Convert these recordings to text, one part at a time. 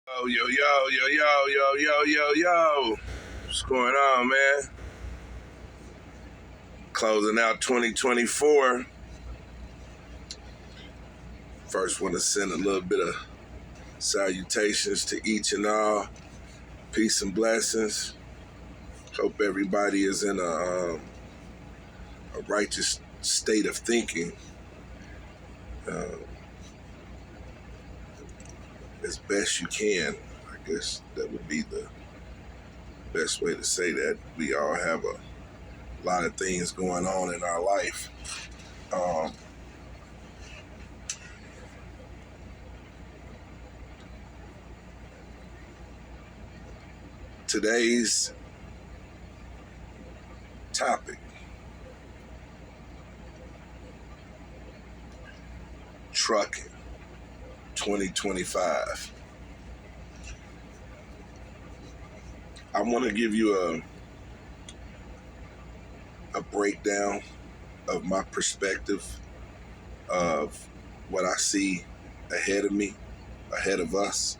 Yo. What's going on, man? Closing out 2024. First, want to send a little bit of salutations to each and all. Peace and blessings. Hope everybody is in a righteous state of thinking. As best you can. I guess that would be the best way to say that. We all have a lot of things going on in our life. Today's topic: trucking 2025. I want to give you a breakdown of my perspective of what I see ahead of me, ahead of us,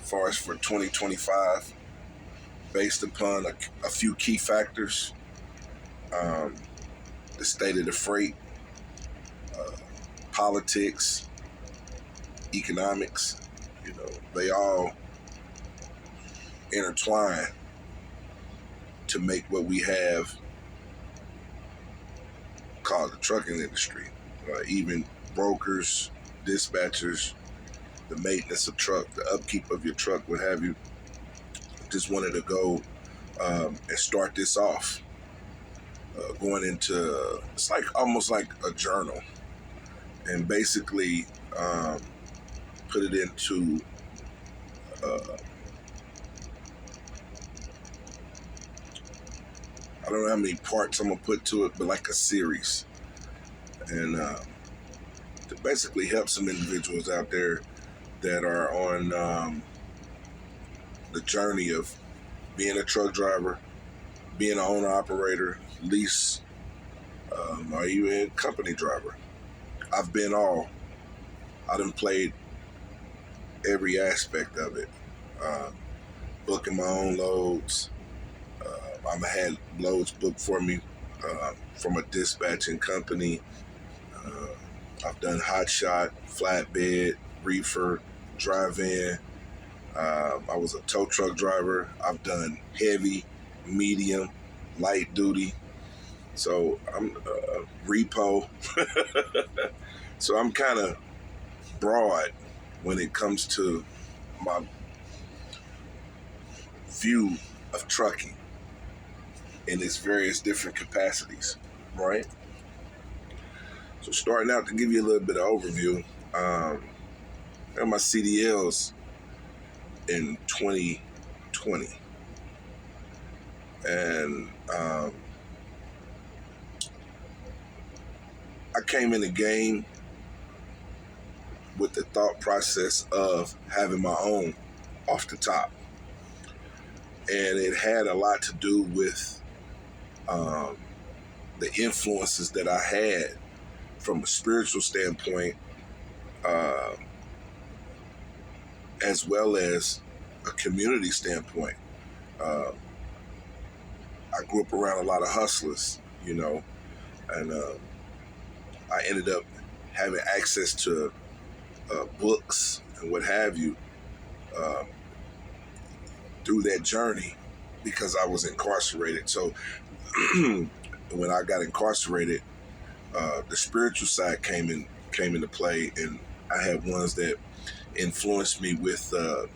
as far as for 2025, based upon a few key factors. The state of the freight, politics, economics, they all intertwine to make what we have called the trucking industry. Even brokers, dispatchers, the maintenance of truck, the upkeep of your truck, what have you. Just wanted to go and start this off. Going into, it's like almost like a journal, and basically put it into I don't know how many parts I'm gonna put to it, but like a series, and to basically help some individuals out there that are on the journey of being a truck driver, being an owner operator, lease, or even a company driver. I've been all. I done played every aspect of it. Booking my own loads. I've had loads booked for me from a dispatching company. I've done hot shot, flatbed, reefer, drive-in. I was a tow truck driver. I've done heavy, medium, light duty. So I'm repo. So I'm kind of broad when it comes to my view of trucking in its various different capacities, right? So starting out, to give you a little bit of overview, I got my CDLs in 2020. And I came in the game with the thought process of having my own off the top. And it had a lot to do with the influences that I had from a spiritual standpoint, as well as a community standpoint. I grew up around a lot of hustlers, and I ended up having access to books and what have you through that journey because I was incarcerated. So when I got incarcerated, the spiritual side came into play, and I had ones that influenced me with the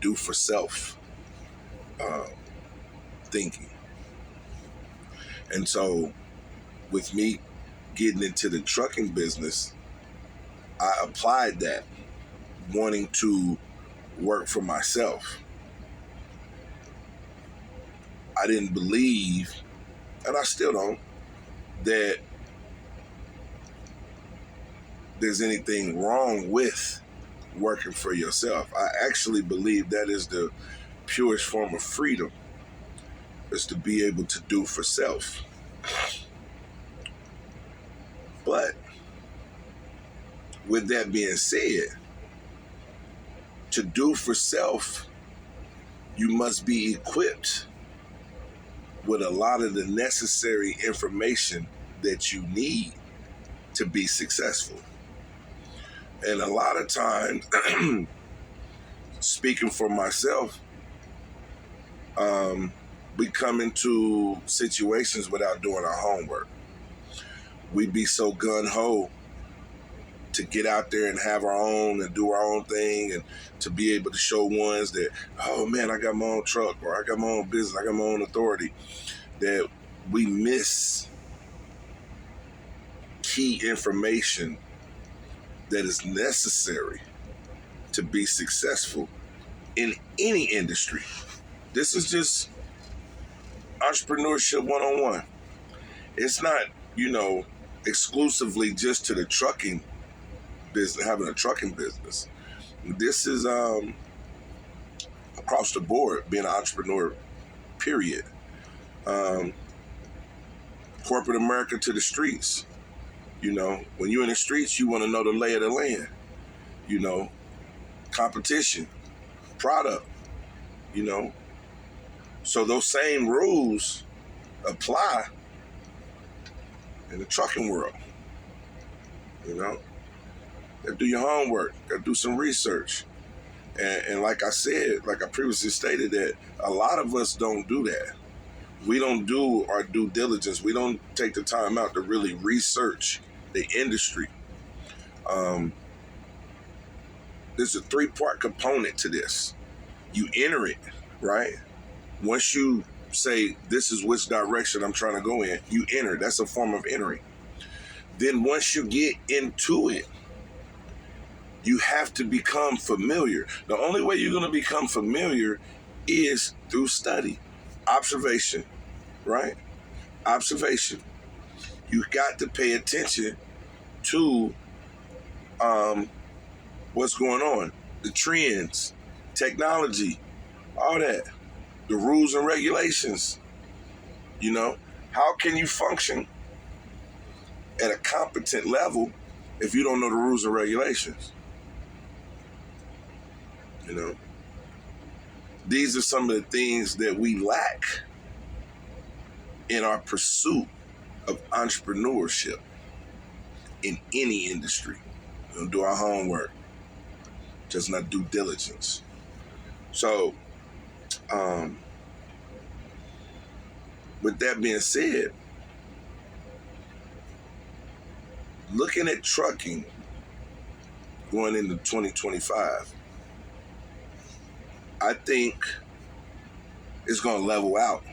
do for self thinking. And so with me getting into the trucking business, I applied that, wanting to work for myself. I didn't believe, and I still don't, that there's anything wrong with working for yourself. I actually believe that is the purest form of freedom, is to be able to do for self. But with that being said, to do for self, you must be equipped with a lot of the necessary information that you need to be successful. And a lot of times, speaking for myself, we come into situations without doing our homework. We be so gun-ho to get out there and have our own and do our own thing, and to be able to show ones that, oh man, I got my own truck, or I got my own business, I got my own authority, that we miss key information that is necessary to be successful in any industry. This is just entrepreneurship 101. It's not, exclusively just to the trucking business, having a trucking business. This is across the board, being an entrepreneur, period. Corporate America to the streets. When you're in the streets, you want to know the lay of the land. Competition, product, So those same rules apply in the trucking world. Gotta do your homework, gotta do some research. And like I said, like I previously stated, that a lot of us don't do that. We don't do our due diligence. We don't take the time out to really research the industry. There's a 3-part component to this. You enter it, right? Once you say, this is which direction I'm trying to go in, you enter. That's a form of entering. Then once you get into it, you have to become familiar. The only way you're going to become familiar is through study, observation, right? Observation. You got to pay attention to what's going on, the trends, technology, all that, the rules and regulations. How can you function at a competent level if you don't know the rules and regulations? These are some of the things that we lack in our pursuit of entrepreneurship in any industry. We don't do our homework, just not due diligence. So, with that being said, looking at trucking going into 2025, I think it's going to level out.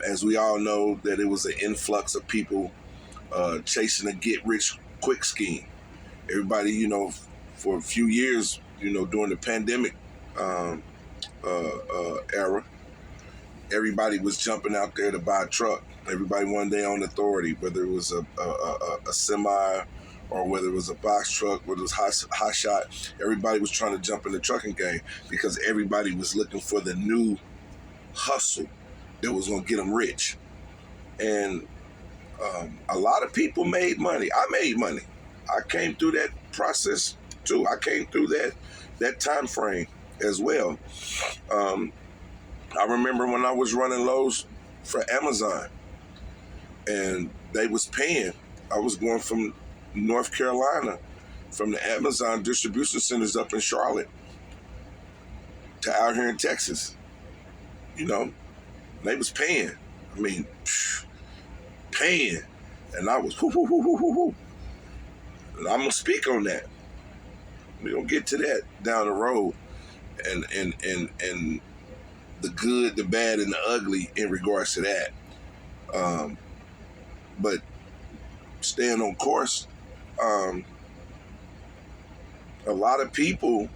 As we all know, that it was an influx of people chasing a get-rich-quick scheme. Everybody, for a few years, during the pandemic era, everybody was jumping out there to buy a truck. Everybody wanted their own authority, whether it was a semi or whether it was a box truck, whether it was high shot. Everybody was trying to jump in the trucking game because everybody was looking for the new hustle that was going to get them rich. And a lot of people made money. I made money. I came through that process too. I came through that time frame as well. I remember when I was running lows for Amazon, and they was paying. I was going from North Carolina, from the Amazon distribution centers up in Charlotte to out here in Texas. They was paying. I mean, paying. And I was, And I'm going to speak on that. We're going to get to that down the road. And the good, the bad, and the ugly in regards to that. But staying on course, a lot of people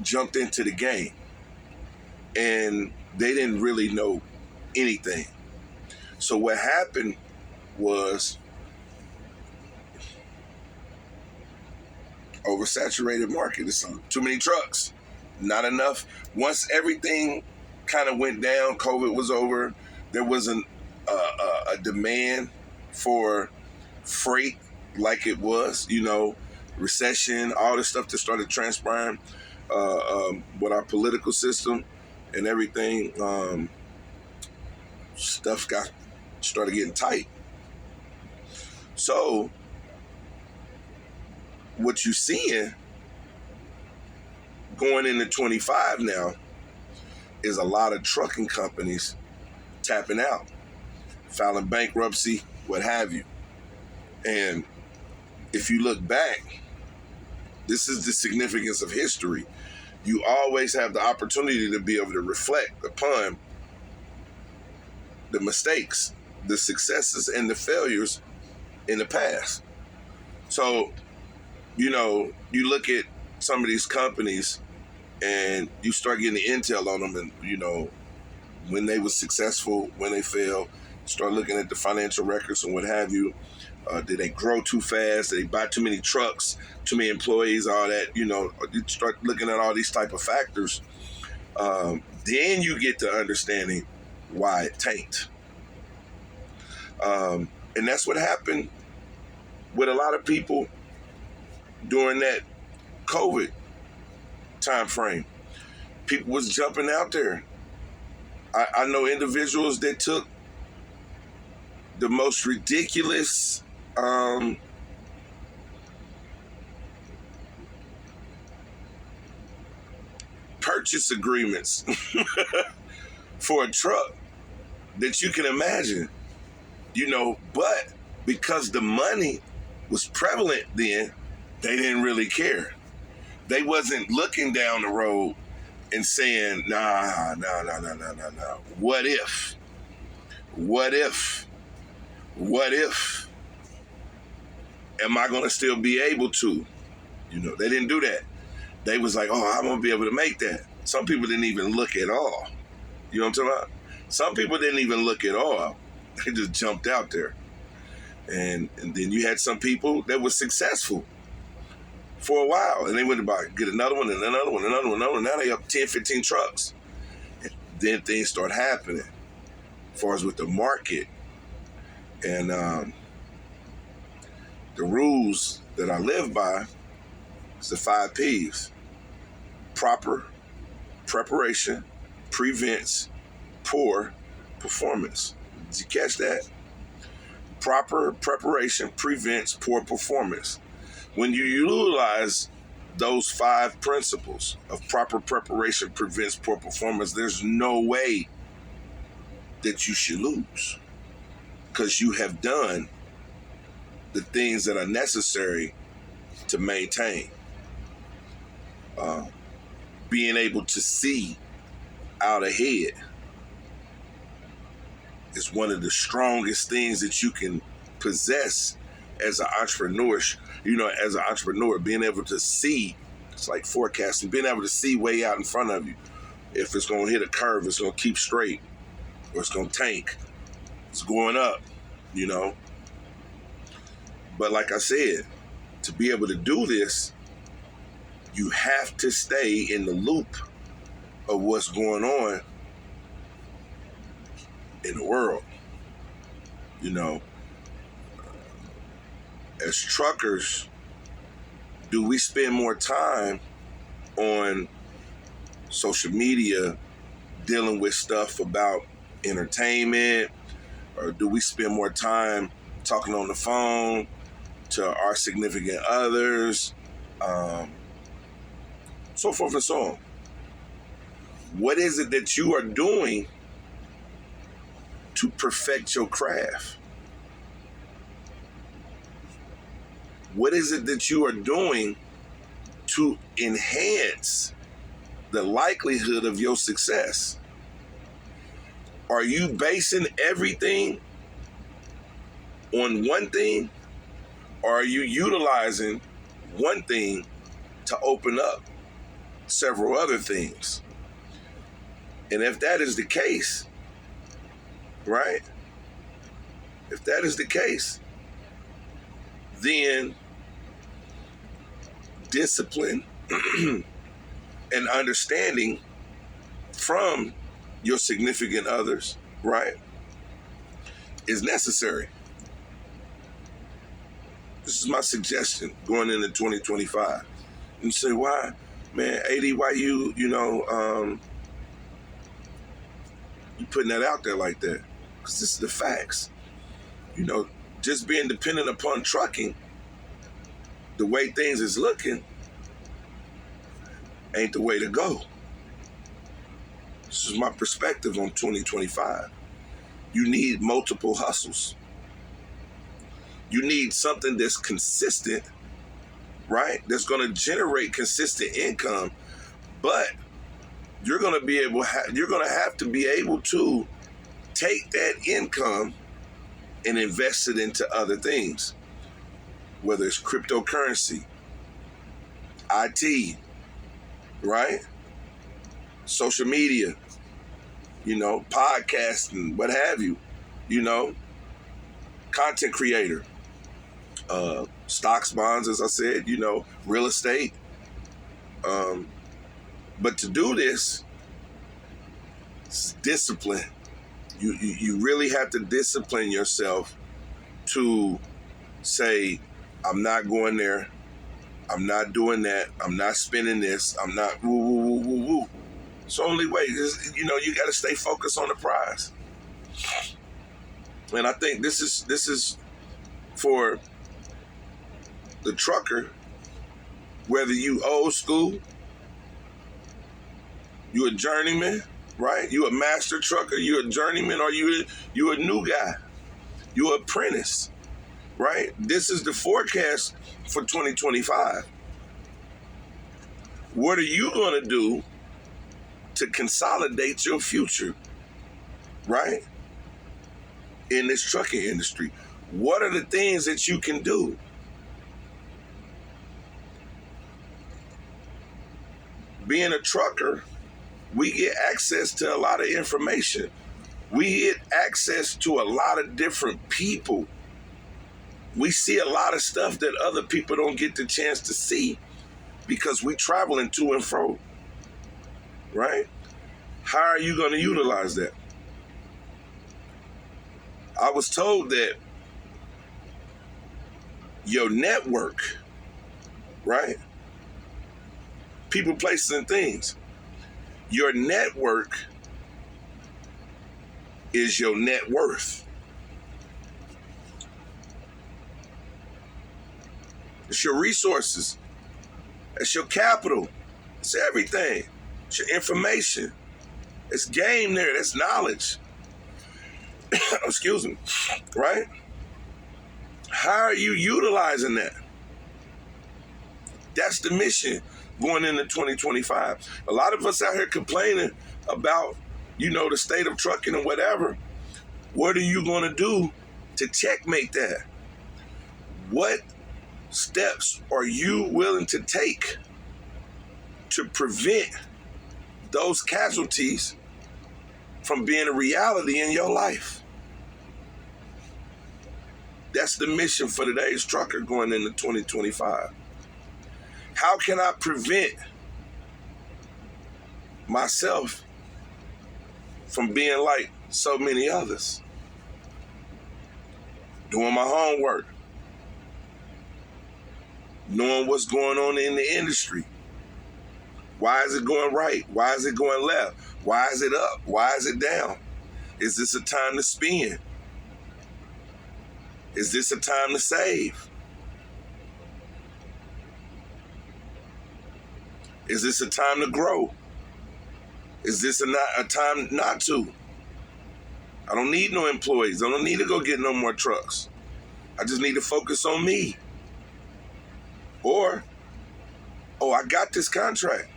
jumped into the game and they didn't really know anything. So what happened was oversaturated market. It's too many trucks, not enough. Once everything kind of went down, COVID was over, there wasn't a demand for freight like it was, recession, all this stuff that started transpiring with our political system and everything, stuff started getting tight. So what you're seeing going into 25 now is a lot of trucking companies tapping out, filing bankruptcy, what have you. And if you look back, this is the significance of history. You always have the opportunity to be able to reflect upon the mistakes, the successes, and the failures in the past. So, you look at some of these companies and you start getting the intel on them, and, when they were successful, when they failed, start looking at the financial records and what have you. Did they grow too fast? Did they buy too many trucks, too many employees, all that? You start looking at all these type of factors. Then you get to understanding why it tanked. And that's what happened with a lot of people during that COVID time frame. People was jumping out there. I know individuals that took the most ridiculous purchase agreements for a truck that you can imagine, but because the money was prevalent then, they didn't really care. They wasn't looking down the road and saying, nah. What if? Am I going to still be able to? They didn't do that. They was like, oh, I'm going to be able to make that. Some people didn't even look at all. You know what I'm talking about? Some people didn't even look at all. They just jumped out there. And then you had some people that were successful for a while. And they went to get another one and another one, another one, another one. Now they up 10, 15 trucks. And then things start happening as far as with the market. And the rules that I live by is the 5 Ps. Proper preparation prevents poor performance. Did you catch that? Proper preparation prevents poor performance. When you utilize those 5 principles of proper preparation prevents poor performance, there's no way that you should lose, because you have done the things that are necessary to maintain. Being able to see out ahead is one of the strongest things that you can possess as an entrepreneur. As an entrepreneur, being able to see, it's like forecasting, being able to see way out in front of you. If it's going to hit a curve, it's going to keep straight, or it's going to tank. It's going up, But like I said, to be able to do this, you have to stay in the loop of what's going on in the world. As truckers, do we spend more time on social media dealing with stuff about entertainment, or do we spend more time talking on the phone to our significant others, so forth and so on? What is it that you are doing to perfect your craft? What is it that you are doing to enhance the likelihood of your success? Are you basing everything on one thing, or are you utilizing one thing to open up several other things? And if that is the case, right? If that is the case, then discipline and understanding from your significant others, right, is necessary. This is my suggestion going into 2025. And you say, why, man, AD, why you putting that out there like that? Because this is the facts. You know, just being dependent upon trucking, the way things is looking, ain't the way to go. This is my perspective on 2025. You need multiple hustles. You need something that's consistent, right? That's going to generate consistent income, but you're going to have to be able to take that income and invest it into other things, whether it's cryptocurrency, IT, right? Social media, podcasting, what have you, content creator, stocks, bonds, as I said, real estate. But to do this, it's discipline. You really have to discipline yourself to say, I'm not going there. I'm not doing that. I'm not spending this. I'm not woo, woo, woo, woo, woo. It's the only way. You got to stay focused on the prize. And I think this is for the trucker, whether you old school, you a journeyman, right? You a master trucker, you a journeyman, or you a new guy, you an apprentice, right? This is the forecast for 2025. What are you going to do to consolidate your future, right? In this trucking industry, what are the things that you can do? Being a trucker, we get access to a lot of information. We get access to a lot of different people. We see a lot of stuff that other people don't get the chance to see because we traveling to and fro, right? How are you going to utilize that? I was told that your network, right? People, places, and things. Your network is your net worth. It's your resources. It's your capital. It's everything. It's your information. It's game there. That's knowledge. Excuse me. Right? How are you utilizing that? That's the mission going into 2025. A lot of us out here complaining about, the state of trucking and whatever. What are you going to do to checkmate that? What steps are you willing to take to prevent those casualties from being a reality in your life? That's the mission for today's trucker going into 2025. How can I prevent myself from being like so many others? Doing my homework. Knowing what's going on in the industry. Why is it going right? Why is it going left? Why is it up? Why is it down? Is this a time to spend? Is this a time to save? Is this a time to grow? Is this a time not to? I don't need no employees. I don't need to go get no more trucks. I just need to focus on me. Or, I got this contract.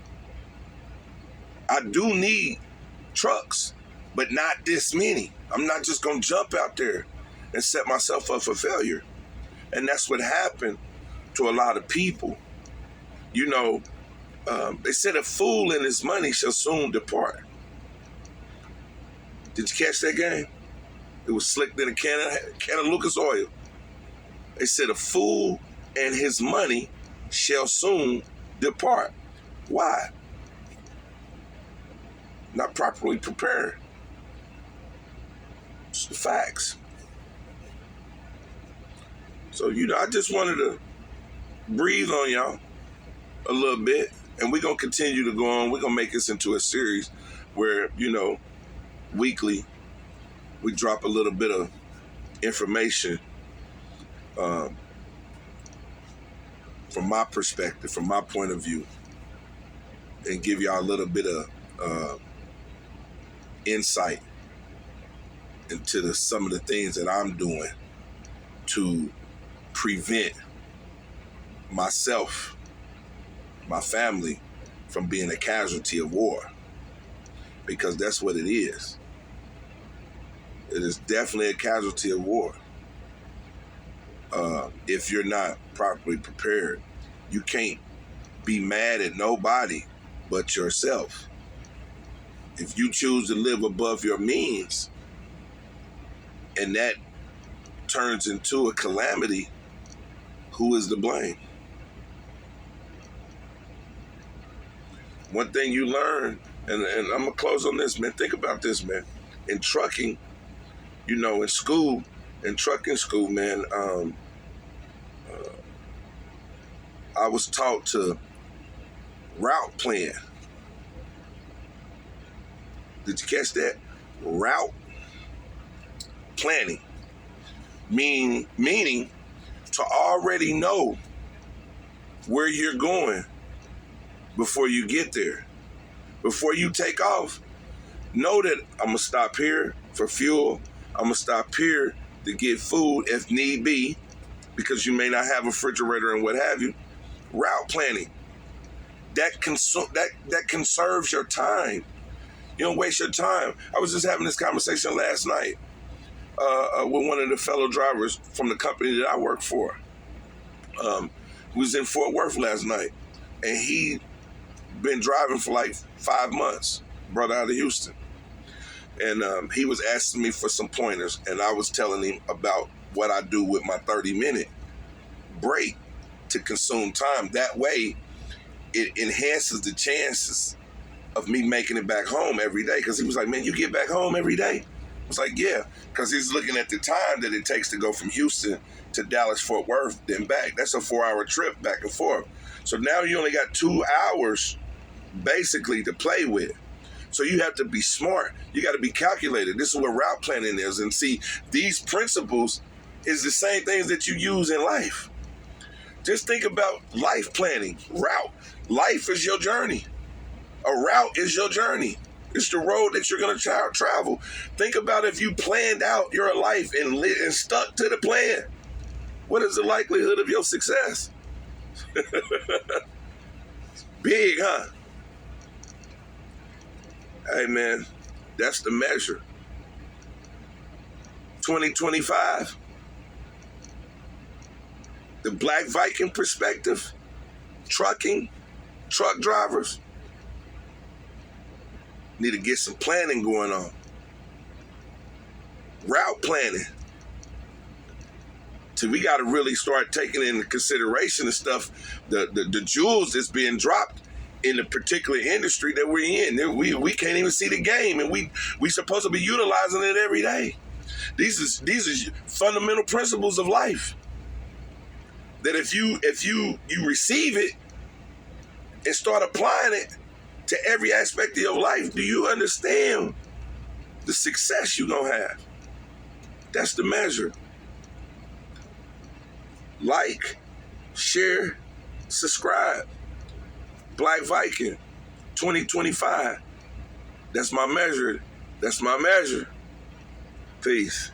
I do need trucks, but not this many. I'm not just going to jump out there and set myself up for failure. And that's what happened to a lot of people. They said a fool and his money shall soon depart. Did you catch that game? It was slicked in a can of Lucas oil. They said a fool and his money shall soon depart. Why? Not properly prepared. It's the facts. So, I just wanted to breathe on y'all a little bit, and we're going to continue to go on. We're going to make this into a series where, weekly we drop a little bit of information from my perspective, from my point of view, and give y'all a little bit of insight into some of the things that I'm doing to prevent myself, my family, from being a casualty of war. Because that's what it is. It is definitely a casualty of war. If you're not properly prepared, you can't be mad at nobody but yourself. If you choose to live above your means and that turns into a calamity, who is to blame? One thing you learn, and I'm going to close on this, man. Think about this, man. In trucking, in school, in trucking school, man, I was taught to route plan. Did you catch that? Route planning. Meaning to already know where you're going before you get there. Before you take off, know that I'm going to stop here for fuel. I'm going to stop here to get food if need be, because you may not have a refrigerator and what have you. Route planning. That conserves your time. You don't waste your time. I was just having this conversation last night with one of the fellow drivers from the company that I work for. He was in Fort Worth last night, and he been driving for like 5 months, brother out of Houston. And he was asking me for some pointers, and I was telling him about what I do with my 30-minute break to consume time. That way, it enhances the chances of me making it back home every day. Because he was like, man, you get back home every day? I was like, yeah. Because he's looking at the time that it takes to go from Houston to Dallas, Fort Worth, then back. That's a 4-hour trip back and forth. So now you only got 2 hours basically to play with. So you have to be smart. You got to be calculated. This is what route planning is. And see, these principles is the same things that you use in life. Just think about life planning, route. Life is your journey. A route is your journey. It's the road that you're going to travel. Think about if you planned out your life and stuck to the plan. What is the likelihood of your success? Big, huh? Hey, man, that's the measure. 2025. The Black Viking perspective, truck drivers need to get some planning going on. Route planning. So we got to really start taking into consideration the stuff, the jewels that's being dropped in the particular industry that we're in. We can't even see the game, and we supposed to be utilizing it every day. These are fundamental principles of life. That if you receive it and start applying it to every aspect of your life, do you understand the success you're gonna have? That's the measure. Like, share, subscribe. Black Viking 2025. That's my measure. Peace.